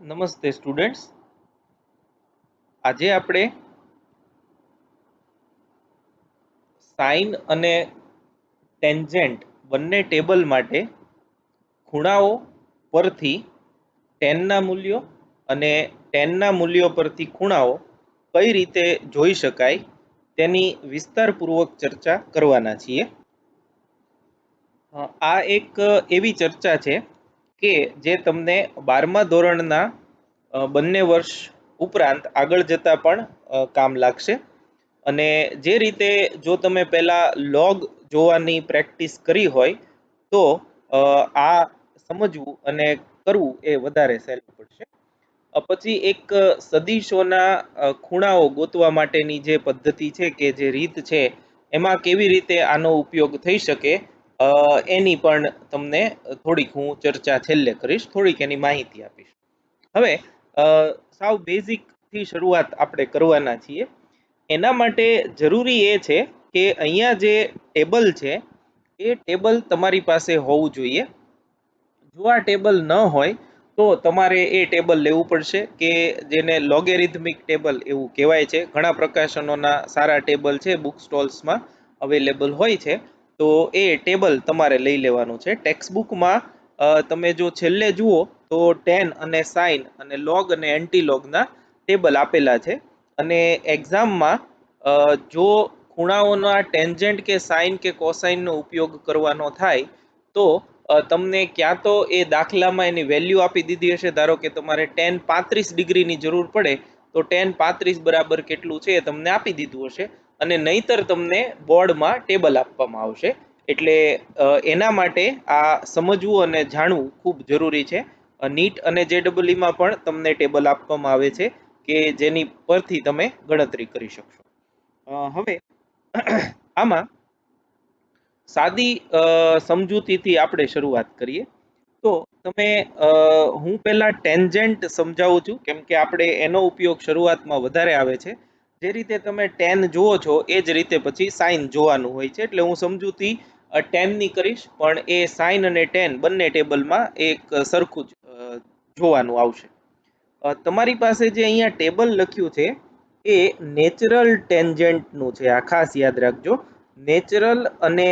નમસ્તે સ્ટુડન્ટ્સ. આજે આપણે સાઇન અને ટેન્જેન્ટ બંને ટેબલ માટે ખૂણાઓ પરથી ટેનના મૂલ્યો અને ટેનના મૂલ્યો પરથી ખૂણાઓ કઈ રીતે જોઈ શકાય તેની વિસ્તારપૂર્વક ચર્ચા કરવાના છીએ. આ એક એવી ચર્ચા છે કે જે તમને 12મા ધોરણના બંને વર્ષ ઉપરાંત આગળ જતા પણ કામ લાગશે. અને જે રીતે જો તમે પહેલા લોગ જોવાની પ્રેક્ટિસ કરી હોય તો આ સમજવું અને કરવું એ વધારે સહેલું પડશે. પછી એક સદીશોના ખૂણાઓ ગોતવા માટેની જે પદ્ધતિ છે કે જે રીત છે એમાં કેવી રીતે આનો ઉપયોગ થઈ શકે એની પણ તમને થોડીક હું ચર્ચા છેલ્લે કરીશ, થોડીક એની માહિતી આપીશ. હવે સાવ બેઝિક થી શરૂઆત આપણે કરવાના છીએ. એના માટે જરૂરી એ છે કે અહીંયા જે ટેબલ છે એ ટેબલ તમારી પાસે હોવું જોઈએ. જો આ ટેબલ ન હોય તો તમારે એ ટેબલ લેવું પડશે કે જેને લોગેરિધમિક ટેબલ એવું કહેવાય છે. ઘણા પ્રકાશનોના સારા ટેબલ છે, બુક સ્ટોલ્સમાં અવેલેબલ હોય છે. તો એ ટેબલ તમારે લઈ લેવાનું છે. ટેક્સ્ટ બુકમાં તમે જો છેલ્લે જુઓ તો ટેન અને સાઇન અને લોગ અને એન્ટીલોગના ટેબલ આપેલા છે. અને એક્ઝામમાં જો ખૂણાઓના ટેન્જન્ટ કે સાઇન કે કોસાઇનનો ઉપયોગ કરવાનો થાય તો તમને ક્યાં તો એ દાખલામાં એની વેલ્યુ આપી દીધી હશે. ધારો કે તમારે ટેન 35 ડિગ્રીની જરૂર પડે તો ટેન 35 બરાબર કેટલું છે એ તમને આપી દીધું હશે, અને નહીતર તમને બોર્ડમાં ટેબલ આપવામાં આવશે. એટલે એના માટે આ સમજવું અને જાણવું ખૂબ જરૂરી છે. નીટ અને JEE માં પણ તમને ટેબલ આપવામાં આવે છે કે જેની પરથી તમે ગણતરી કરી શકશો. હવે આમાં સાદી સમજૂતીથી આપણે શરૂઆત કરીએ. તો તમે હું પહેલા ટેન્જન્ટ સમજાવું છું, કેમ કે આપણે એનો ઉપયોગ શરૂઆતમાં વધારે આવે છે. જે રીતે તમે ટેન જુઓ છો એ જ રીતે પછી સાઇન જોવાનું હોય છે. એટલે હું સમજૂતી ટેનની કરીશ, પણ એ સાઇન અને ટેન બંને ટેબલમાં એક સરખું જ જોવાનું આવશે. તમારી પાસે જે અહીંયા ટેબલ લખ્યું છે એ નેચરલ ટેન્જન્ટનું છે. આ ખાસ યાદ રાખજો. નેચરલ અને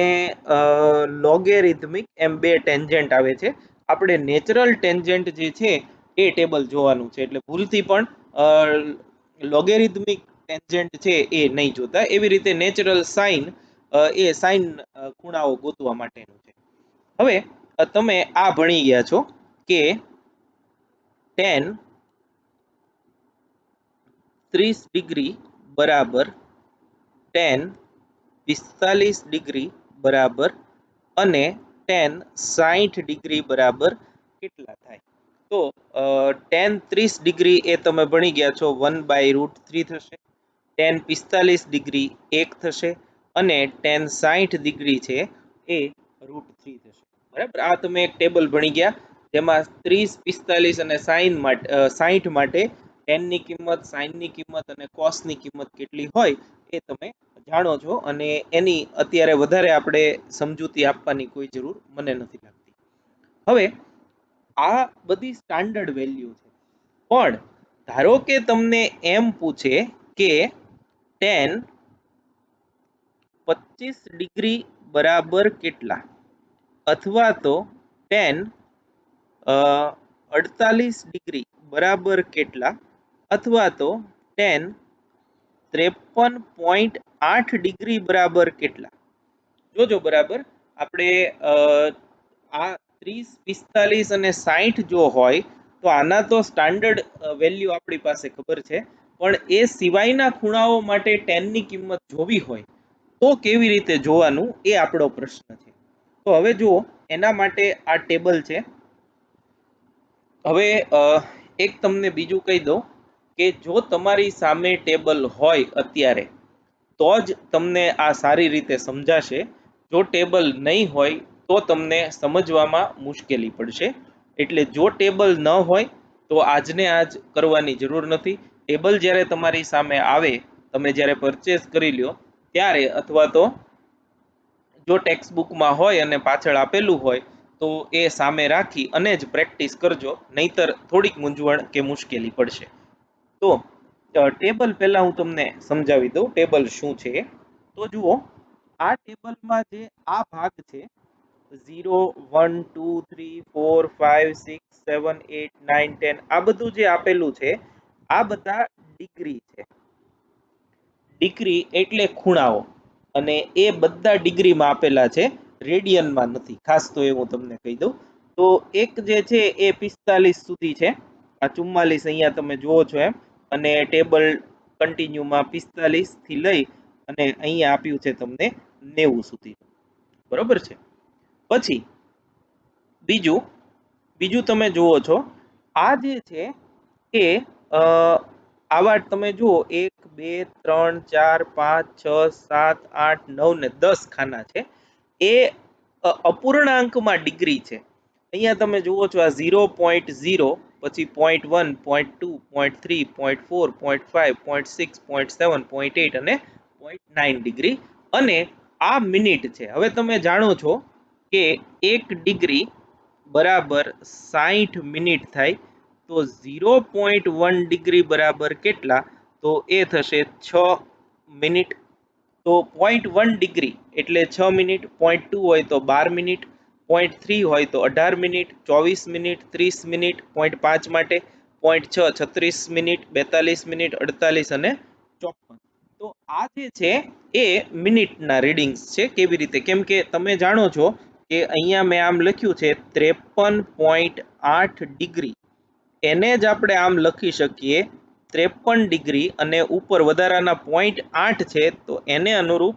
લોગેરિધમિક એમ બે ટેન્જન્ટ આવે છે. આપણે નેચરલ ટેન્જન્ટ જે છે એ ટેબલ જોવાનું છે. એટલે ભૂલથી પણ લોગેરિધમિક ટેન્જન્ટ છે એ નહીં જોતા. એવી રીતે નેચરલ સાઇન એ સાઇન ખૂણાઓ ગોતવા માટેનું છે. હવે તમે આ ભણી ગયા છો કે ટેન 30 ડિગ્રી બરાબર ટેન 45 ડિગ્રી બરાબર અને ટેન 60 ડિગ્રી બરાબર કેટલા થાય? તો ટેન 30 ડિગ્રી એ તમે ભણી ગયા છો 1/√3 થશે. ટેન 45 ડિગ્રી 1 થશે અને ટેન 60 ડિગ્રી છે એ √3 થશે. બરાબર, આ તમે એક ટેબલ ભણી ગયા જેમાં 30, 45 અને સાઇન માટે 60 માટે ટેનની કિંમત, સાઇનની કિંમત અને કોસની કિંમત કેટલી હોય એ તમે જાણો છો. અને એની અત્યારે વધારે આપણે સમજૂતી આપવાની કોઈ જરૂર મને નથી લાગતી. હવે આ બધી સ્ટાન્ડર્ડ વેલ્યુ છે, પણ ધારો કે તમને એમ પૂછે કે ટેન 25 ડિગ્રી બરાબર કેટલા, અથવા તો ટેન 48 ડિગ્રી બરાબર કેટલા, અથવા તો ટેન 53.8 ડિગ્રી બરાબર કેટલા. જોજો બરાબર, આપણે આ 30, 45 અને 60 જો હોય તો આના તો સ્ટાન્ડર્ડ વેલ્યુ આપણી પાસે ખબર છે, પણ એ સિવાયના ખૂણાઓ માટે ટેનની કિંમત જોવી હોય તો કેવી રીતે જોવાનું એ આપણો પ્રશ્ન છે. તો હવે જુઓ, એના માટે આ ટેબલ છે. હવે એક તમને બીજું કહી દઉં કે જો તમારી સામે ટેબલ હોય અત્યારે તો જ તમને આ સારી રીતે સમજાશે. જો ટેબલ નહીં હોય તો તમને સમજવામાં મુશ્કેલી પડશે. એટલે જો ટેબલ ન હોય તો આજને આજ કરવાની જરૂર નથી. ટેબલ જ્યારે તમારી સામે આવે, તમે જ્યારે પરચેસ કરી લ્યો ત્યારે, અથવા તો જો ટેક્સ્ટ બુકમાં હોય અને પાછળ આપેલું હોય તો એ સામે રાખી અને જ પ્રેક્ટિસ કરજો, નહીતર થોડીક મૂંઝવણ કે મુશ્કેલી પડશે. તો ટેબલ પહેલા હું તમને સમજાવી દઉં ટેબલ શું છે. તો જુઓ, આ ટેબલમાં જે આ ભાગ છે 0 1 2 3 4 5 6 7 8 9 10 આ બધું જે આપેલું છે આ બધા ડિગ્રી છે. ડિગ્રી એટલે ખૂણાઓ, અને એ બધા ડિગ્રીમાં આપેલા છે, રેડિયનમાં નથી. ખાસ તો એ હું તમને કહી દઉં. તો એક જે છે એ 45 સુધી છે, આ 44 અહીંયા તમે જુઓ છો એમ, અને ટેબલ કન્ટિન્યુમાં 45 થી લઈ અને અહીંયા આપ્યું છે તમને 90 સુધી, બરોબર છે. પછી બીજું બીજું તમે જુઓ છો, આ જે છે એ આવા તમે જુઓ 1 2 3 4 5 6 7 8 9 ને 10 ખાના છે, એ અપૂર્ણાંકમાં ડિગ્રી છે. અહીંયા તમે જુઓ છો આ 0.0, પછી 0.1 0.2 0.3 0.4 0.5 0.6 0.7 0.8 અને 0.9 ડિગ્રી, અને આ મિનિટ છે. હવે તમે જાણો છો કે 1 ડિગ્રી બરાબર 60 મિનિટ થાય, તો 0.1 ડિગ્રી બરાબર કેટલા? તો એ થશે 6 મિનિટ. તો 0.1 ડિગ્રી એટલે 6 મિનિટ, 0.2 હોય તો 12 મિનિટ, 0.3 હોય તો 18 મિનિટ, 24 મિનિટ, 30 મિનિટ, 0.5 માટે 0.6 36 મિનિટ, 42 મિનિટ, 48 અને 54. તો આ જે છે એ મિનિટના રીડિંગ્સ છે. કેવી રીતે? કેમ કે તમે જાણો છો કે અહીંયા મેં આમ લખ્યું છે 53.8 ડિગ્રી, એને જ આપણે આમ લખી શકીએ 53 ડિગ્રી, અને ઉપર વધારાના 0.8 છે તો એને અનુરૂપ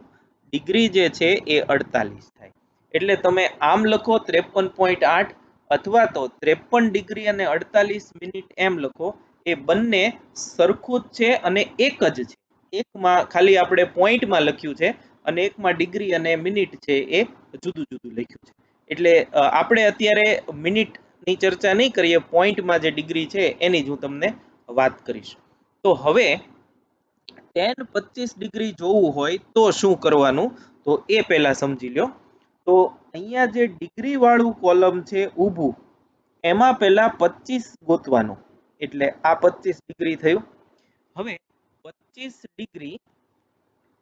ડિગ્રી જે છે એ 48 થાય. એટલે તમે આમ લખો 53.8, અથવા તો 53 ડિગ્રી અને 48 મિનિટ એમ લખો. એ બંને સરખું જ છે અને એક જ છે. એકમાં ખાલી આપણે પોઈન્ટમાં લખ્યું છે અને એકમાં ડિગ્રી અને મિનિટ છે એ જુદું જુદું લખ્યું છે. એટલે આપણે અત્યારે મિનિટની ચર્ચા નહીં કરીએ, પોઈન્ટમાં જે ડિગ્રી છે એની જ હું તમને વાત કરીશ. તો હવે tan 25 ડિગ્રી જોવું હોય તો શું કરવાનું, તો એ પહેલા સમજી લો. તો અહીંયા જે ડિગ્રી વાળું કોલમ છે ઊભું, એમાં પહેલા 25 ગોતવાનું, એટલે આ 25 ડિગ્રી થયું. હવે 25 ડિગ્રી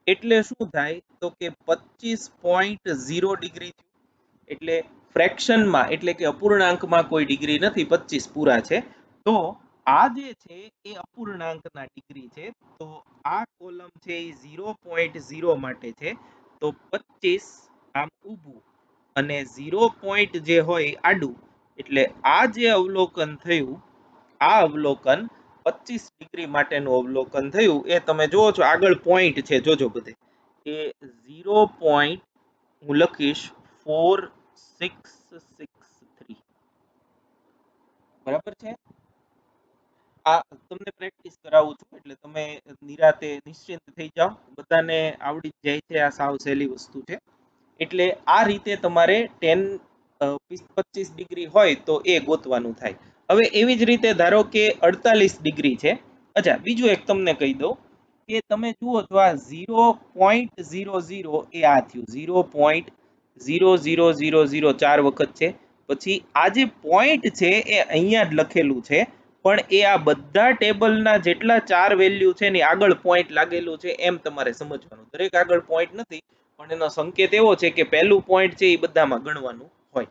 એટલે શું થાય, તો કે 25.0 ડિગ્રી થયું. એટલે ફ્રેક્શનમાં એટલે કે અપૂર્ણાંકમાં કોઈ ડિગ્રી નથી, 25 પૂરા છે. તો આ જે છે એ અપૂર્ણાંકના ડિગ્રી છે. તો આ કોલમ છે એ 0.0 માટે છે. તો 25 આમ ઊભું અને 0 પોઈન્ટ જે હોય આડું, એટલે આ જે અવલોકન થયું, આ અવલોકન 25 ડિગ્રી માટેનું અવલોકન થયું. એ તમે જુઓ છો આગળ પોઈન્ટ છે, જોજો બધે એ 0. હું લખીશ 4663, બરાબર છે. આ તમને પ્રેક્ટિસ કરાવું છું એટલે તમે નિરાતે નિશ્ચિંત થઈ જાઓ, બધાને આવડી જ જાય છે, આ સાવ સહેલી વસ્તુ છે. એટલે આ રીતે તમારે 25 ડિગ્રી હોય તો એ ગોતવાનું થાય. હવે એવી જ રીતે ધારો કે 48 ડિગ્રી છે. અચ્છા, બીજું એક તમને કહી દઉં કે તમે જુઓ તો આ 0.00 એ આ થયું 0.0000 4 વખત છે. પછી આ જે પોઈન્ટ છે એ અહીંયા જ લખેલું છે, પણ એ આ બધા ટેબલના જેટલા 4 વેલ્યુ છે ને આગળ પોઈન્ટ લાગેલું છે એમ તમારે સમજવાનું. દરેક આગળ પોઈન્ટ નથી, પણ એનો સંકેત એવો છે કે પહેલું પોઈન્ટ છે એ બધામાં ગણવાનું હોય.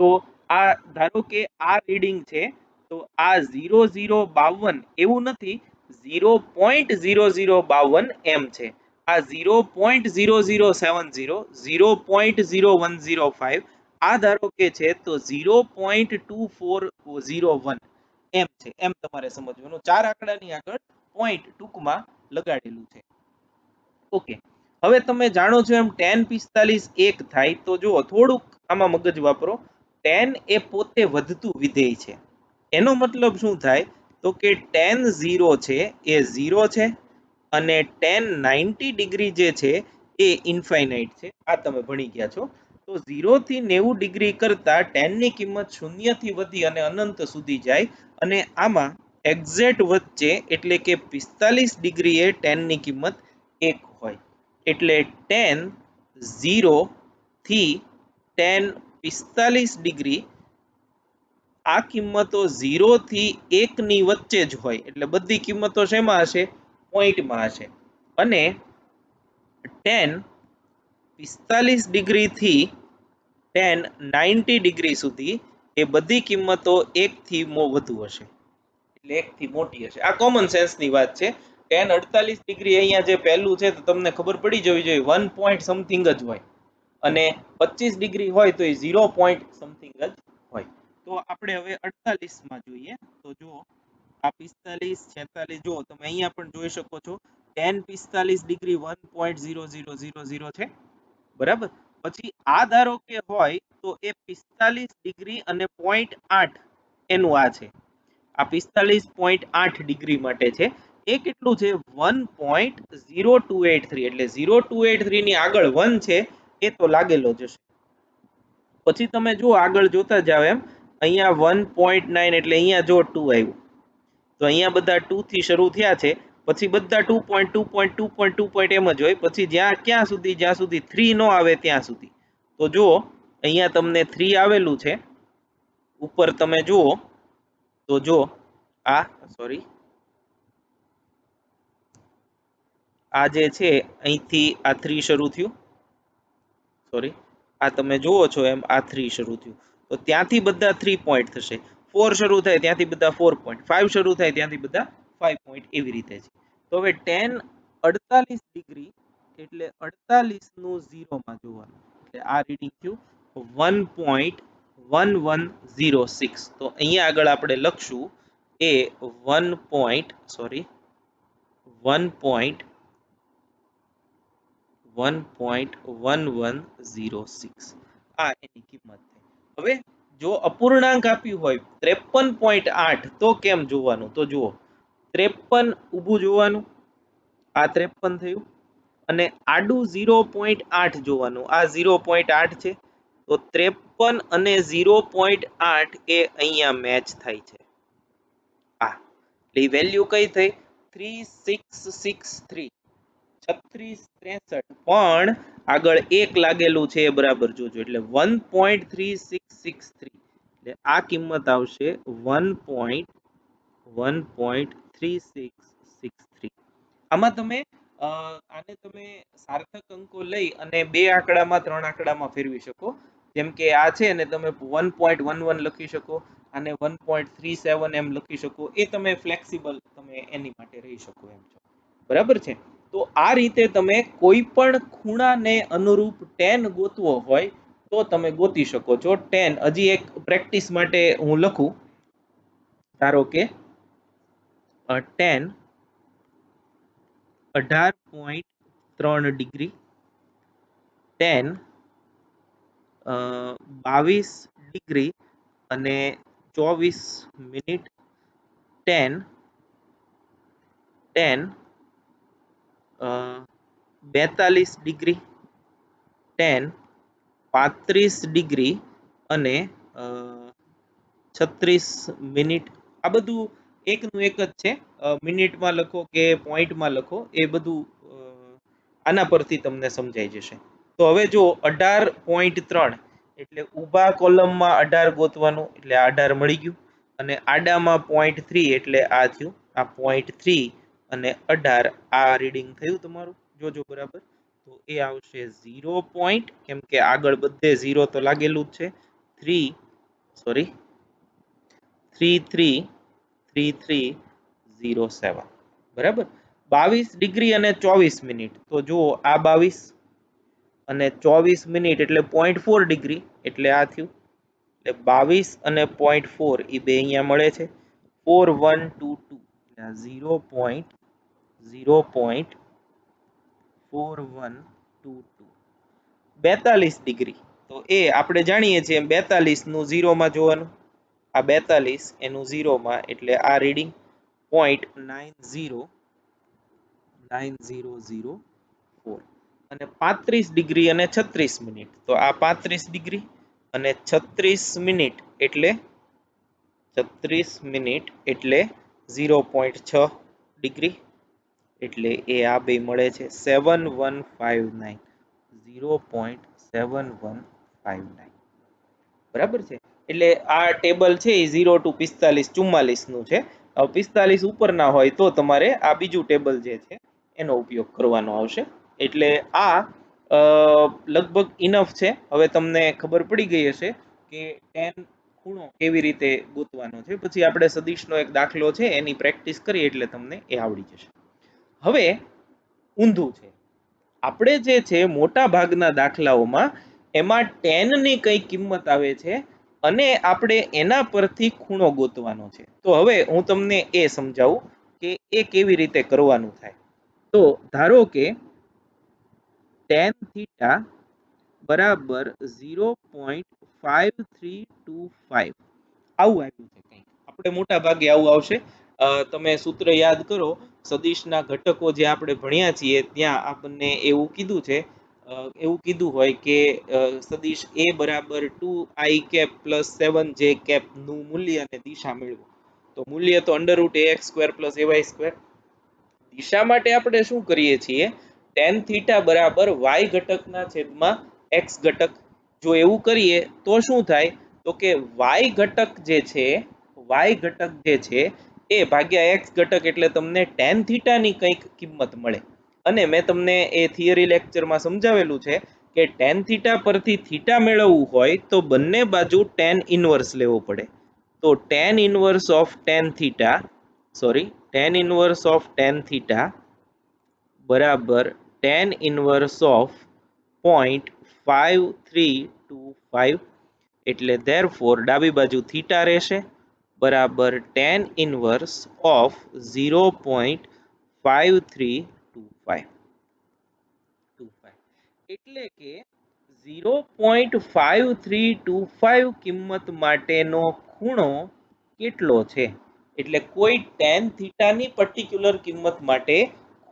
તો આ ધારો કે આ રીડિંગ છે, તો આ 0052 એવું નથી, 0.0052 એમ છે. આ 0.0070, 0.0105 આ ધારો કે છે તો 0.2401 એમ છે. એમ તમારે સમજવાનું. 4 આંકડાની આગળ પોઈન્ટ ટૂંકમાં લગાડેલું છે. ઓકે, હવે તમે જાણો છો એમ tan 45 1 થાય, તો જુઓ થોડુંક આમાં મગજ વાપરો. tan એ પોતે વધતું વિધેય છે. એનો મતલબ શું થાય, તો કે tan 0 છે એ 0 છે, અને tan 90 ડિગ્રી જે છે એ ઇન્ફાઇનાઇટ છે. આ તમે ભણી ગયા છો. તો 0 થી 90 ડિગ્રી કરતા tan ની કિંમત 0 થી વધી અને અનંત સુધી જાય, અને આમાં એક્ઝેક્ટ વચ્ચે એટલે કે 45 ડિગ્રીએ tan ની કિંમત 1 હોય. એટલે tan 0 થી tan 45 ડિગ્રી આ કિંમતો 0 થી 1 ની વચ્ચે જ હોય, એટલે બધી કિંમતો શેમાં હશે? પોઈન્ટમાં હશે. અને tan 45 ડિગ્રી થી tan 90 ડિગ્રી સુધી એ બધી કિંમતો 1 થી વધુ હશે, એટલે 1 થી મોટી હશે. આ કોમન સેન્સ ની વાત છે. tan 48 ડિગ્રી અહીંયા જે પહેલું છે તો તમને ખબર પડી જવી જોઈએ 1 પોઈન્ટ સમથિંગ જ હોય, અને 25 ડિગ્રી હોય તો એ 0 પોઈન્ટ સમથિંગ જ હોય. તો આપણે હવે 48 માં જોઈએ. તો જો આ 45 46 જો તમે અહીંયા પણ જોઈ શકો છો tan 45 ડિગ્રી 1.0000 છે, બરાબર. પછી આ ધારો કે હોય તો એ 45 ડિગ્રી અને 0.8 એનું આ છે, આ 45.8 ડિગ્રી માટે છે. એ કેટલું છે? 1.0283, એટલે 0283 ની આગળ 1 છે એ તો લાગેલો જ હશે. પછી તમે જો આગળ જોતા જાવ એમ અહીંયા 1.9 એટલે અહીંયા જો 2 આવ્યું, તો અહીંયા બધા 2 થી શરૂ થયા છે, પછી બધા 2.2.2.2 એમ જ હોય, પછી ક્યાં સુધી? જ્યાં સુધી 3 નો આવે ત્યાં સુધી. તો જો અહીંયા તમને 3 આવેલું છે, ઉપર તમે જુઓ તો જો આ સોરી આ જે છે અહીંથી આ 3 શરૂ થયું, સોરી આ તમે જુઓ છો એમ આ 3 શરૂ થયું, તો ત્યાંથી બધા 3 પોઈન્ટ થશે. 4 શરૂ થાય ત્યાંથી બધા 4 પોઈન્ટ, 5 શરૂ થાય ત્યાંથી બધા 5 પોઈન્ટ, એવી રીતે છે. તો હવે tan 48 ડિગ્રી એટલે 48 નું 0 માં જોવાનું, એટલે આ રીડિંગ થયું 1.1106. તો અહીંયા આગળ આપણે લખશું એ 1.1106 આ એની કિંમત છે. હવે જો અપૂર્ણાંક આપ્યું હોય 53.8 તો કેમ જોવાનું? તો જુઓ 53 ઊભું જોવાનું, આ 53 થયું, અને આડું 0.8 જોવાનું, આ 0.8 છે. તો 53 અને 0.8 એ અહીંયા મેચ થાય છે. આ એટલે વેલ્યુ કઈ થઈ? 3663, 3663, પણ આગળ 1 લાગેલું છે એ બરાબર જોજો, એટલે 1.3663, એટલે આ કિંમત આવશે 1.3663. આમાં તમે આને તમે સાર્થક અંકો લઈ અને 2 આંકડામાં 3 આંકડામાં ફેરવી શકો. જેમ કે આ છે ને તમે 1.11 લખી શકો, અને 1.37 એમ લખી શકો, એ તમે ફ્લેક્સિબલ તમે એની માટે રહી શકો એમ છો, બરાબર છે. તો આ રીતે તમે કોઈ પણ ખૂણાને અનુરૂપ tan ગોતવો હોય તો તમે ગોતી શકો છો. tan હજી એક પ્રેક્ટિસ માટે હું લખું, ધારો કે tan 18.3 ડિગ્રી, tan 22 ડિગ્રી અને 24 minute, tan 42 degree, tan 35 degree અને 36 મિનિટ. આ બધું એકનું એક જ છે, મિનિટમાં લખો કે પોઈન્ટમાં લખો એ બધું આના પરથી તમને સમજાઈ જશે. તો હવે જો 18.3 એટલે ઊભા કોલમમાં 18 ગોતવાનું, એટલે આ 18 મળી ગયું, અને આડામાં 0.3 એટલે આ થયું, આ 0.3 અને 18 આ રીડિંગ થયું તમારું, જોજો બરાબર. તો એ આવશે 0 પોઈન્ટ, કેમ કે આગળ બધે 0 તો લાગેલું જ છે. 333307, બરાબર. 22 ડિગ્રી અને 24 મિનિટ, તો જુઓ આ 22 અને 24 મિનિટ એટલે 0.4 ડિગ્રી, એટલે આ થયું, એટલે 22 અને 0.4 એ બે અહીંયા મળે છે, 4122, એટલે 0.4122. 42 ડિગ્રી, તો એ આપણે જાણીએ છીએ 42 નું 0 માં જોવાનું, આ 42 એનું 0 માં, એટલે આ રીડિંગ 0.9004. અને 35 ડિગ્રી અને 36 મિનિટ, તો આ 35 ડિગ્રી અને 36 મિનિટ એટલે 0.6 ડિગ્રી, એટલે એ આ બે મળે છે 7159, 0.7159. બરાબર છે. એટલે આ ટેબલ છે એ 0 to 45 44 નું છે. 45 ઉપરના હોય તો તમારે આ બીજું ટેબલ જે છે એનો ઉપયોગ કરવાનો આવશે. એટલે આ લગભગ ઇનફ છે. હવે તમને ખબર પડી ગઈ હશે કે tan ખૂણો કેવી રીતે ગોતવાનો છે. પછી આપણે સદિશનો એક દાખલો છે એની પ્રેક્ટિસ કરીએ એટલે તમને એ આવડી જશે. હવે ઊંધું છે. આપણે જે છે મોટા ભાગના દાખલાઓમાં એમાં tan ની કઈ કિંમત આવે છે અને આપણે એના પરથી ખૂણો ગોતવાનો છે. તો હવે હું તમને એ સમજાવું કે એ કેવી રીતે કરવાનું થાય. તો ધારો કે tan થીટા બરાબર 0.5325 આવું આવ્યું છે કંઈક. આપણે મોટા ભાગે આવું આવશે. તમે સૂત્ર યાદ કરો, સદિશના ઘટકો જે આપણે ભણ્યા છીએ ત્યાં આપણને એવું કીધું છે, એવું કીધું હોય કે સદિશ a બરાબર 2i cap plus 7j cap નું મૂલ્ય અને દિશા મેળવો. તો મૂલ્ય તો √ax² + ay². દિશા માટે આપણે શું કરીએ છીએ, tan થીટા બરાબર y ઘટકના છેદમાં x ઘટક. જો એવું કરીએ તો શું થાય, તો કે y ઘટક જે છે એ ભાગ્યા x ઘટક એટલે તમને tan થીટા ની કંઈક કિંમત મળે. અને મેં તમને એ થિયરી લેક્ચરમાં સમજાવેલું છે કે tan થીટા પરથી થીટા મેળવવું હોય તો બંને બાજુ tan ઇનવર્સ લેવો પડે. તો tan inverse of tan theta બરાબર tan ઇનવર્સ ઓફ 0.5325 એટલે therefore ડાબી બાજુ થીટા રહેશે બરાબર tan ઇનવર્સ ઓફ 0.5325 એટલે કે 0.5325 કિંમત માટેનો ખૂણો કેટલો છે. એટલે કોઈ tan થીટાની પર્ટિક્યુલર કિંમત માટે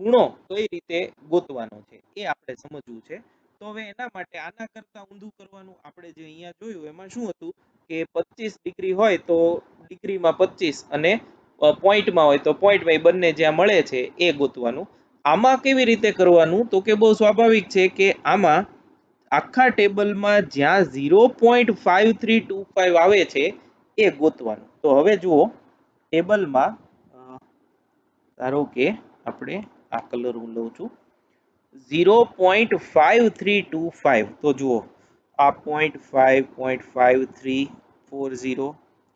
ખૂણો કઈ રીતે ગોતવાનો છે એ આપણે સમજવું છે. તો હવે એના માટે આના કરતા ઊંધું કરવાનું. આપણે જે અહીંયા જોયું એમાં શું હતું કે 25 ડિગ્રી હોય તો ડિગ્રીમાં 25 અને પોઈન્ટમાં હોય તો પોઈન્ટમાં, એ બંને જ્યાં મળે છે એ ગોતવાનું. આમાં કેવી રીતે કરવાનું, તો કે બહુ સ્વાભાવિક છે કે આમાં આખા ટેબલમાં જ્યાં 0.5325 આવે છે એ ગોતવાનું. તો હવે જુઓ ટેબલમાં, ધારો કે આપણે આ કલર હું લઉં છું, 0.5325. તો જુઓ આ 0.5.5340.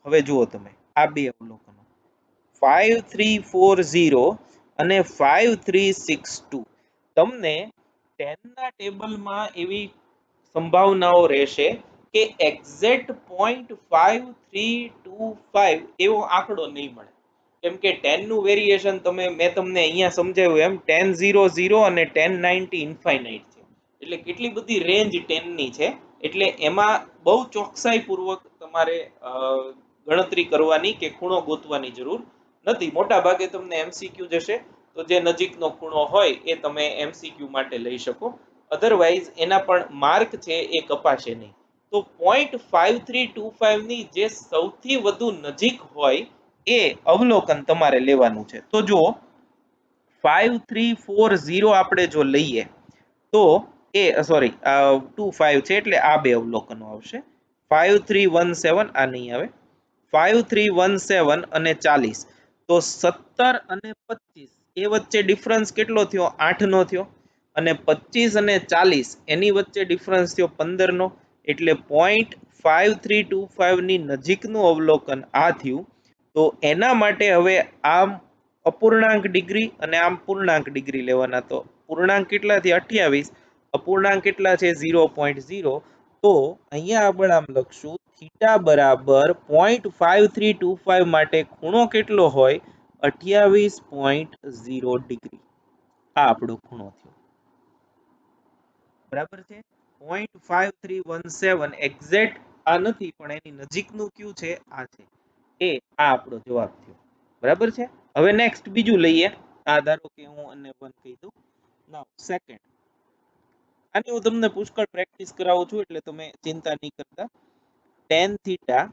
હવે જુઓ તમે આ બે અવલોકનો 5340 અને 5362. તમને 10 ના ટેબલમાં એવી સંભાવનાઓ રહેશે કે એક્ઝેક્ટ 0.5325 એવો આંકડો નહીં મળે. કેમ કે 10 નું વેરિએશન મેં તમને અહીંયા સમજાવ્યું એમ 1000 અને 1090 ઇન્ફાઇનાઇટ છે. એટલે કેટલી બધી રેન્જ 10 ની છે. એટલે એમાં બહુ ચોકસાઈ પૂર્વક તમારે ગણતરી કરવાની કે ખૂણો ગોતવાની જરૂર નથી. મોટા ભાગે તમને MCQ જશે તો જે નજીકનો ખૂણો હોય એ તમે MCQ માટે લઈ શકો. અધરવાઇઝ એના પણ માર્ક છે એ કપાશે નહીં. તો 0.5325 ની જે સૌથી વધુ નજીક હોય એ અવલોકન તમારે લેવાનું છે. તો જો 5340 આપણે જો લઈએ તો એ 25 છે એટલે આ બે અવલોકનો આવશે. 5317 આ નહીં આવે. 5317 અને 40 તો 17 અને 25 એ વચ્ચે ડિફરન્સ કેટલો થયો, 8 નો થયો. અને 25 અને 40 એની વચ્ચે ડિફરન્સ થયો 15 નો. એટલે 0.5325 ની નજીકનું અવલોકન આ થયું. તો એના માટે હવે આમ અપૂર્ણાંક ડિગ્રી અને આમ પૂર્ણાંક ડિગ્રી લેવાના. તો પૂર્ણાંક કેટલા થી 28, અપૂર્ણાંક કેટલા છે 0.0. તો અહીંયા આપણે આમ લખશું થીટા બરાબર 0.5325 માટે ખૂણો કેટલો હોય, 28.0 ડિગ્રી. આ આપણો ખૂણો થયો. બરાબર છે. 0.5317 એક્ઝેક્ટ આ નથી પણ એની નજીકનું કયું છે, આ છે. એ આ આપણો જવાબ થયો. બરાબર છે. હવે નેક્સ્ટ બીજું લઈએ. આ ધારો કે હું અને 1 કહી દઉં. નાઉ સેકન્ડ. આની હું તમને પુષ્કળ પ્રેક્ટિસ કરાવું છું એટલે તમે ચિંતા નહીં કરતા. tan થીટા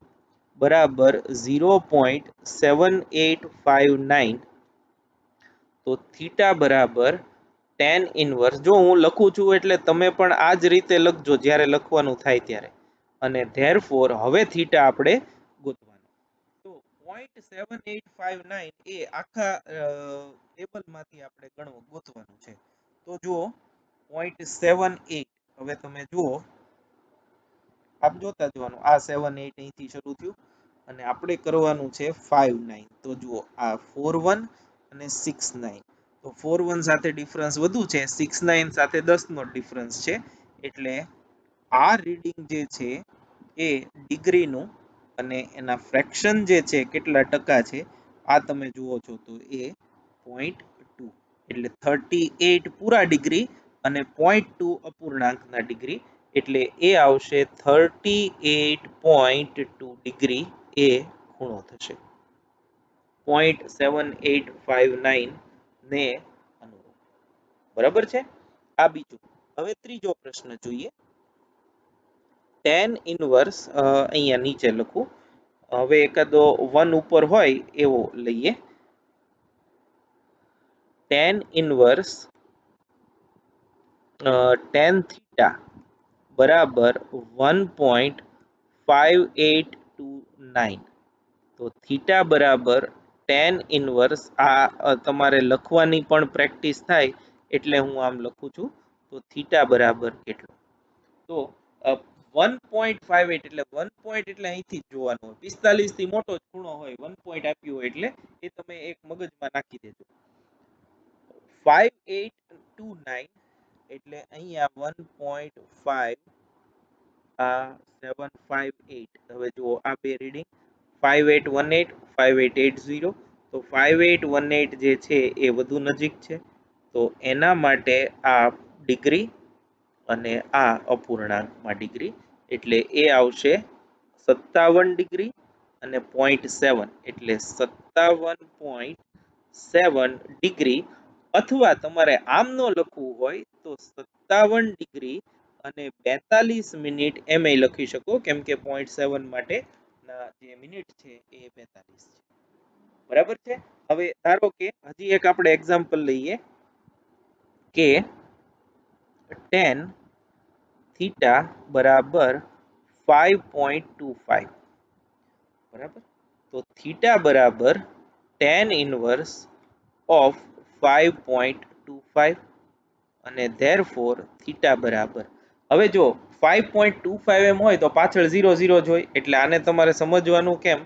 બરાબર 0.7859. તો થીટા બરાબર tan ઇનવર્સ. જો હું લખું છું એટલે તમે પણ આ જ રીતે લખજો જ્યારે લખવાનું થાય ત્યારે. અને ધેરફોર હવે થીટા આપણે ગોતવાનો. તો 0.7859 એ આખા ટેબલમાંથી આપણે ગોતવાનું છે. તો જુઓ 0.78, હવે તમે જુઓ આપ જોતા જવાનું, આ 78 અહીંથી શરૂ થયું અને આપણે કરવાનું છે 59. તો જુઓ આ 41 અને 69, તો 41 સાથે ડિફરન્સ વધુ છે, 69 સાથે 10 નો ડિફરન્સ છે, એટલે આ રીડિંગ જે છે એ ડિગ્રીનું અને એના ફ્રેક્શન જે છે કેટલા ટકા છે આ તમે જુઓ છો તો એ 0.2, એટલે 38 પૂરા ડિગ્રી અને 0.2 અપૂર્ણાંકના ડિગ્રી, એટલે એ આવશે 38.2 ડિગ્રી એ ખૂણો થશે 0.7859 ને અનુરૂપ. બરાબર છે. આ બીજું. હવે ત્રીજો પ્રશ્ન જોઈએ. tan ઇનવર્સ, અહીંયા નીચે લખું, હવે એકાદો 1 ઉપર હોય એવો લઈએ. tan ઇનવર્સ tan થીટા બરાબર 1.5829. તો થીટા બરાબર tan ઇનવર્સ, આ તમારે લખવાની પણ પ્રેક્ટિસ થાય એટલે હું આમ લખું છું. તો થીટા બરાબર કેટલો? તો 1.58 એટલે 1 પોઈન્ટ એટલે અહીંથી જ જોવાનું હોય, 45 થી મોટો જ ખૂણો હોય, 1 પોઈન્ટ આપ્યું હોય એટલે એ તમે એક મગજમાં નાખી દેજો. 5829 એટલે અહીંયા 1.5 આ 758. હવે જુઓ આ બે રીડિંગ 5818 5880, તો 5818 જે છે એ વધુ નજીક છે, તો એના માટે આ ડિગ્રી અને આ અપૂર્ણાંકમાં ડિગ્રી, એટલે એ આવશે 57 ડિગ્રી અને 0.7 એટલે 57.7 ડિગ્રી, અથવા તમારે આમ નો લખવું હોય તો 57 ડિગ્રી અને 42 મિનિટ એમ લખી શકો, કેમ કે 0.7 માટે જે મિનિટ છે એ 42 છે. બરાબર છે. હવે ધારો કે હજી એક આપણે એક્ઝામ્પલ લઈએ કે tan થીટા બરાબર 5.25. બરાબર. તો થીટા બરાબર tan ઇનવર્સ ઓફ 5.25 અને ધેરફોર થીટા બરાબર, હવે જો 5.25 એમ હોય તો પાછળ 0 જ હોય, એટલે આને તમારે સમજવાનું કેમ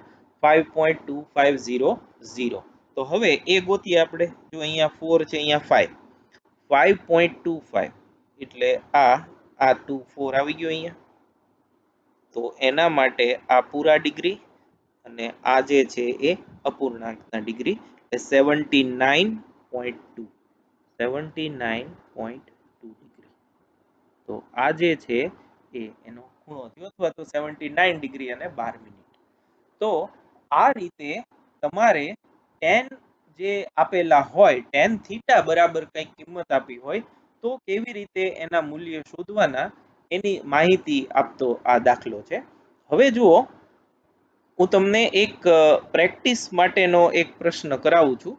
5.2500. તો હવે એ ગોતીએ આપણે. જો અહીંયા 4 છે, અહીંયા 5.25 એટલે આ 24 આવી ગયો અહીંયા. તો એના માટે આ પૂરા ડિગ્રી અને આ જે છે એ અપૂર્ણાંકના ડિગ્રી, એટલે 79.2 ડિગ્રી. તો આ જે છે એ એનો ખૂણો થયો, અથવા તો 79 ડિગ્રી અને 12 મિનિટ. તો આ રીતે તમારે tan જે આપેલા હોય, tan થીટા બરાબર કંઈક કિંમત આપી હોય તો કેવી રીતે એના મૂલ્ય શોધવાના એની માહિતી આપતો આ દાખલો છે. હવે જુઓ, હું તમને એક પ્રેક્ટિસ માટેનો એક પ્રશ્ન કરાવું છું,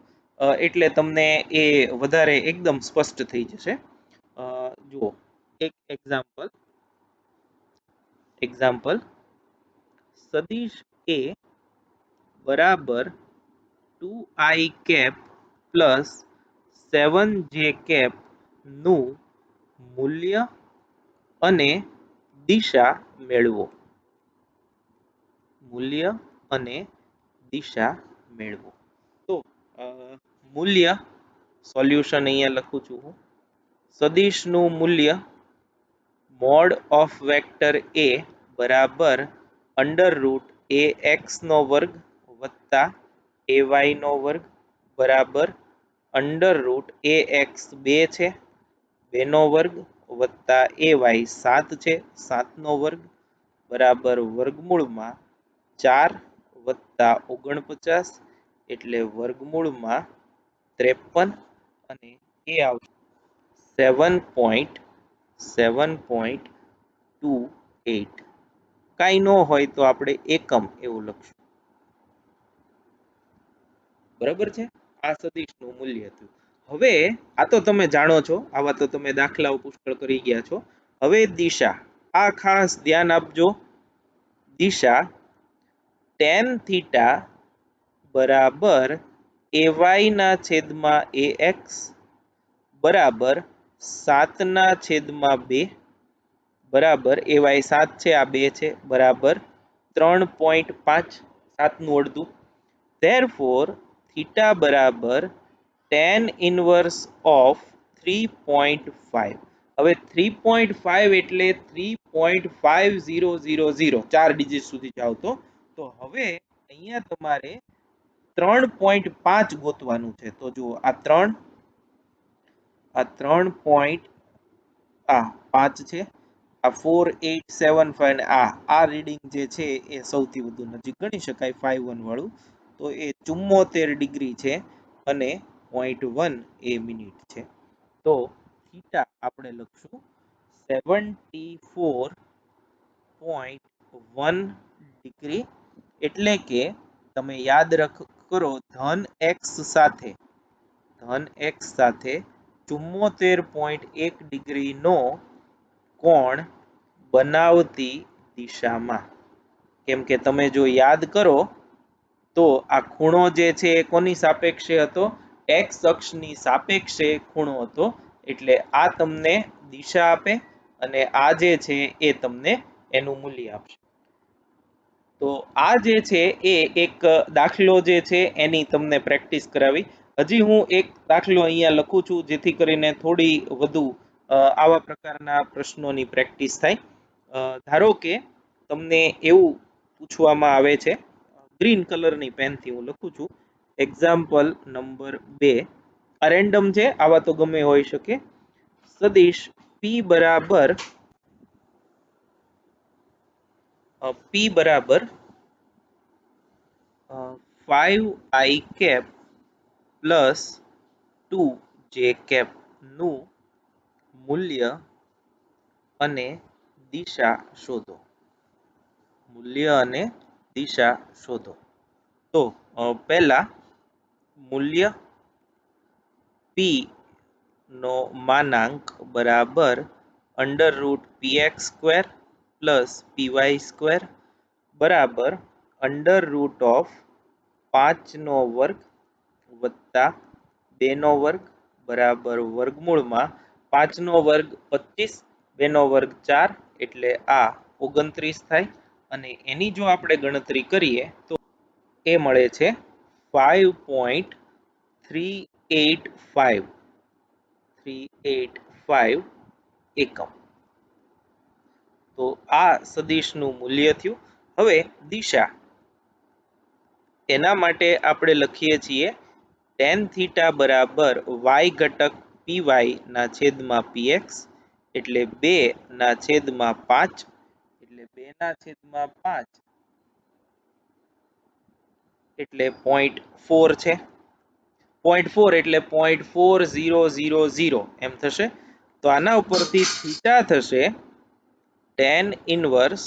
એટલે તમને એ વધારે એકદમ સ્પષ્ટ થઈ જશે. જુઓ એક એક્ઝામ્પલ, સદિશ એ બરાબર 2i cap plus 7j cap નું મૂલ્ય અને દિશા મેળવો. મૂલ્ય અને દિશા મેળવો. તો મૂલ્ય સોલ્યુશન અહીંયા લખું છું હું. સદિશનું મૂલ્ય મોડ ઓફ વેક્ટર એ બરાબર અંડર રૂટ ax નો વર્ગ વત્તા ay નો વર્ગ બરાબર અંડર રૂટ ax 2 છે, 2 નો વર્ગ વત્તા ay 7 છે, 7 નો વર્ગ બરાબર વર્ગમૂળમાં 4 વત્તા 49 એટલે વર્ગમૂળમાં 53 અને એ આવશે 7.28. કાંઈ ન હોય તો આપણે એકમ એવું લખશું. બરાબર છે. આ સદિશનું મૂલ્ય હતું. હવે આ તો તમે જાણો છો, આવા તો તમે દાખલાઓ પુષ્કળ કરી ગયા છો. હવે દિશા, આ ખાસ ધ્યાન આપજો. દિશા tan થીટા બરાબર ay ના છેદમાં ax બરાબર 7/2 બરાબર ay 7 છે, આ 2 છે, બરાબર 3.5 7નું અડધું. therefore થીટા બરાબર tan ઇન્વર્સ ઓફ 3.5. હવે 3.5 એટલે 3.5000 4 ડિજિટ સુધી જાવ તો હવે અહીંયા તમારે 3.5 ગોતવાનું છે. તો જુઓ આ 3 આ 5 છે, આ 4 8 7 5 અને આ રીડિંગ જે છે એ સૌથી વધુ નજીક ગણી શકાય 5 1 વાળું. તો એ 74 ડિગ્રી છે અને 0.1 એ મિનિટ છે. તો થીટા આપણે લખશું 74.1 ડિગ્રી, એટલે કે તમે યાદ કરો ધન x સાથે 74.1 ડિગ્રીનો કોણ બનાવતી દિશામાં. કેમ કે તમે જો યાદ કરો તો આ ખૂણો જે છે એ કોની સાપેક્ષે હતો? x અક્ષની સાપેક્ષે ખૂણો હતો. એટલે આ તમને દિશા આપે અને આ જે છે એ તમને એનું મૂલ્ય આપશે. તો આ જે છે એ એક દાખલો જે છે એની તમને પ્રેક્ટિસ કરાવી. હજી હું એક દાખલો અહીંયા લખું છું જેથી કરીને થોડી વધુ આવા પ્રકારના પ્રશ્નોની પ્રેક્ટિસ થાય. ધારો કે તમને એવું પૂછવામાં આવે છે, ગ્રીન કલરની પેનથી હું લખું છું, એક્ઝામ્પલ નંબર 2. આ રેન્ડમ છે, આવા તો ગમે હોઈ શકે. સદિશ p બરાબર 5i cap plus 2j cap નું મૂલ્ય અને દિશા શોધો. મૂલ્ય અને દિશા શોધો. તો પહેલા મૂલ્ય p નો માનાંક બરાબર √px² પ્લસ py² બરાબર √5² વત્તા 2² બરાબર વર્ગમૂળમાં 5² 25, 2² 4 એટલે આ 29 થાય. અને એની જો આપણે ગણતરી કરીએ તો એ મળે છે 5.385 એકમ. તો આ સદિશનું મૂલ્ય થયું. હવે દિશા, એના માટે આપણે લખીએ છીએ tan થીટા બરાબર y ઘટક py ના છેદમાં px એટલે 2/5 એટલે 2/5 એટલે 0.4 છે. 0.4 એટલે 0.4000 એમ થશે. તો આના ઉપરથી થીટા થશે tan ઇન્વર્સ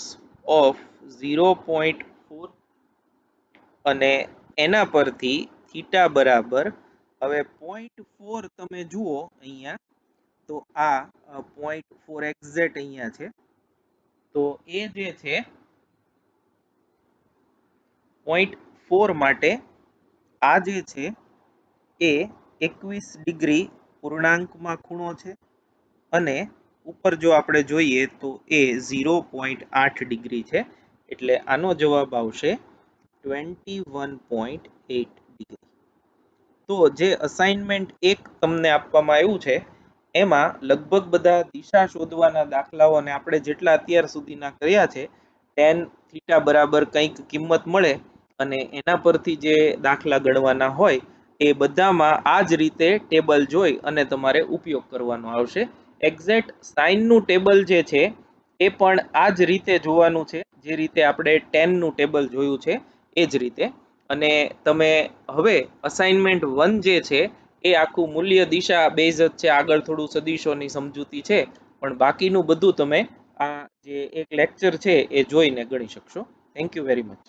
ઓફ 0.4 અને એના પરથી થીટા બરાબર, હવે 0.4 તમે જુઓ અહીંયા તો આ 0.4 એક્ઝેક્ટ અહીંયા છે. તો એ જે છે 0.4 માટે આ જે છે એ 21 ડિગ્રી પૂર્ણાંકમાં ખૂણો છે અને ઉપર જો આપણે જોઈએ તો એ 0.8 ડિગ્રી છે. એટલે આનો જવાબ આવશે 21.8 ડિગ્રી. તો જે અસાઇનમેન્ટ 1 તમને આપવામાં આવ્યું છે એમાં લગભગ બધા દિશા શોધવાના દાખલાઓ અને આપણે જેટલા અત્યાર સુધીના કર્યા છે, tan થીટા બરાબર કંઈક કિંમત મળે અને એના પરથી જે દાખલા ગણવાના હોય એ બધામાં આ જ રીતે ટેબલ જોઈ અને તમારે ઉપયોગ કરવાનો આવશે. એક્ઝેક્ટ સાઇનનું ટેબલ જે છે એ પણ આ જ રીતે જોવાનું છે, જે રીતે આપણે ટેનનું ટેબલ જોયું છે એ જ રીતે. અને તમે હવે અસાઇનમેન્ટ 1 જે છે એ આખું મૂલ્ય દિશા બેઝ જ છે, આગળ થોડું સદિશોની સમજૂતી છે, પણ બાકીનું બધું તમે આ જે એક લેક્ચર છે એ જોઈને ગણી શકશો. Thank you very much.